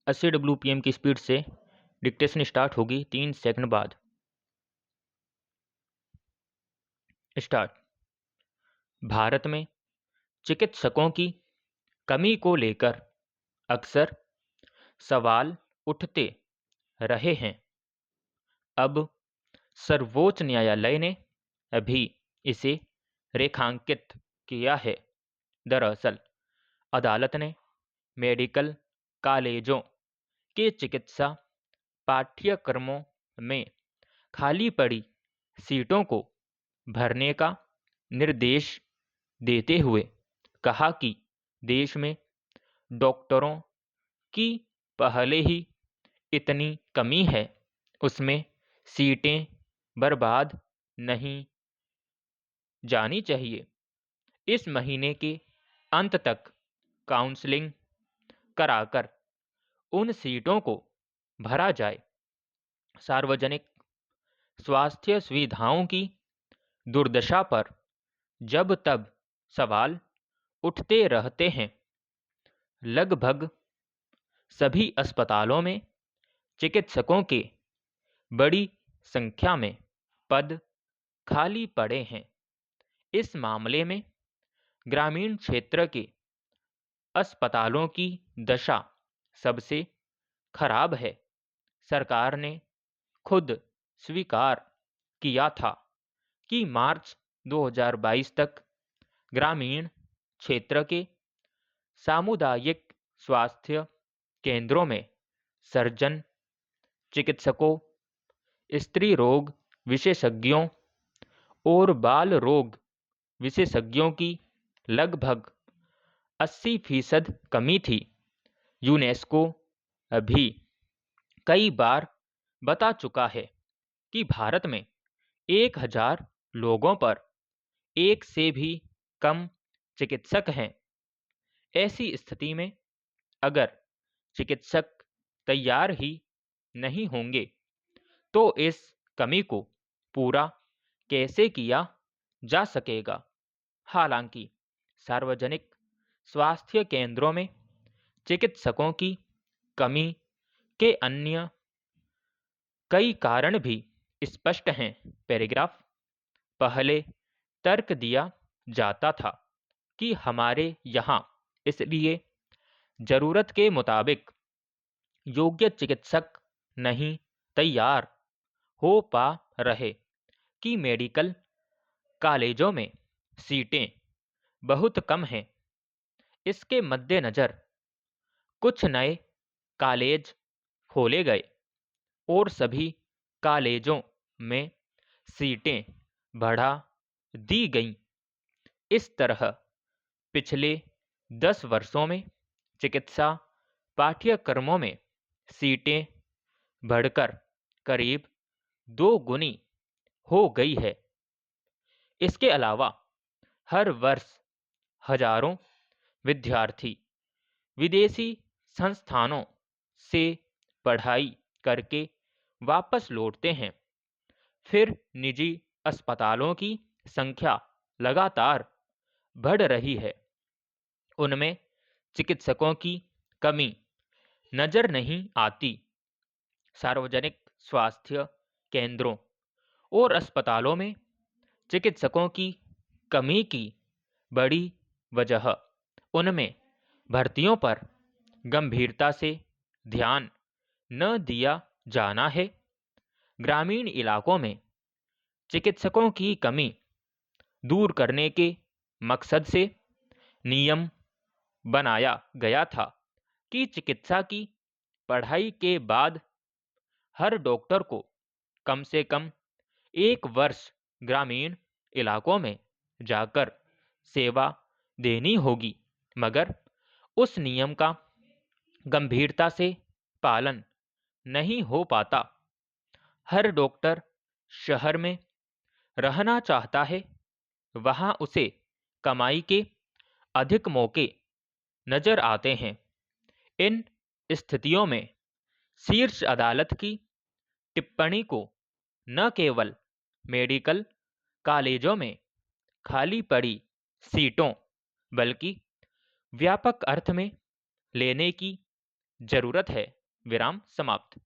80 WPM की speed से dictation start होगी 3 सेकंड बाद। स्टार्ट। भारत में चिकित्सकों की कमी को लेकर अक्सर सवाल उठते रहे हैं। अब सर्वोच्च न्यायालय ने अभी इसे रेखांकित किया है। दरअसल अदालत ने मेडिकल कॉलेजों के चिकित्सा पाठ्यक्रमों में खाली पड़ी सीटों को भरने का निर्देश देते हुए कहा कि देश में डॉक्टरों की पहले ही इतनी कमी है, उसमें सीटें बर्बाद नहीं जानी चाहिए। इस महीने के अंत तक काउंसलिंग कराकर उन सीटों को भरा जाए। सार्वजनिक स्वास्थ्य सुविधाओं की दुर्दशा पर जब तब सवाल उठते रहते हैं। लगभग सभी अस्पतालों में चिकित्सकों के बड़ी संख्या में पद खाली पड़े हैं। इस मामले में ग्रामीण क्षेत्र के अस्पतालों की दशा सबसे खराब है। सरकार ने खुद स्वीकार किया था कि मार्च 2022 तक ग्रामीण क्षेत्र के सामुदायिक स्वास्थ्य केंद्रों में सर्जन, चिकित्सकों, स्त्री रोग विशेषज्ञों और बाल रोग विशेषज्ञों की लगभग 80% कमी थी। यूनेस्को अभी कई बार बता चुका है कि भारत में 1000 लोगों पर एक से भी कम चिकित्सक हैं। ऐसी स्थिति में अगर चिकित्सक तैयार ही नहीं होंगे तो इस कमी को पूरा कैसे किया जा सकेगा। हालांकि सार्वजनिक स्वास्थ्य केंद्रों में चिकित्सकों की कमी के अन्य कई कारण भी स्पष्ट हैं। पैराग्राफ। पहले तर्क दिया जाता था कि हमारे यहाँ इसलिए जरूरत के मुताबिक योग्य चिकित्सक नहीं तैयार हो पा रहे कि मेडिकल कॉलेजों में सीटें बहुत कम हैं। इसके मद्देनज़र कुछ नए कॉलेज खोले गए और सभी कॉलेजों में सीटें बढ़ा दी गईं। इस तरह पिछले 10 वर्षों में चिकित्सा पाठ्यक्रमों में सीटें बढ़कर करीब 2 गुनी हो गई है। इसके अलावा हर वर्ष हजारों विद्यार्थी विदेशी संस्थानों से पढ़ाई करके वापस लौटते हैं। फिर निजी अस्पतालों की संख्या लगातार बढ़ रही है, उनमें चिकित्सकों की कमी नजर नहीं आती। सार्वजनिक स्वास्थ्य केंद्रों और अस्पतालों में चिकित्सकों की कमी की बड़ी वजह उनमें भर्तियों पर गंभीरता से ध्यान न दिया जाना है। ग्रामीण इलाकों में चिकित्सकों की कमी दूर करने के मकसद से नियम बनाया गया था कि चिकित्सा की पढ़ाई के बाद हर डॉक्टर को कम से कम 1 वर्ष ग्रामीण इलाकों में जाकर सेवा देनी होगी। मगर उस नियम का गंभीरता से पालन नहीं हो पाता। हर डॉक्टर शहर में रहना चाहता है, वहां उसे कमाई के अधिक मौके नजर आते हैं। इन स्थितियों में शीर्ष अदालत की टिप्पणी को न केवल मेडिकल कॉलेजों में खाली पड़ी सीटों बल्कि व्यापक अर्थ में लेने की ज़रूरत है। विराम समाप्त।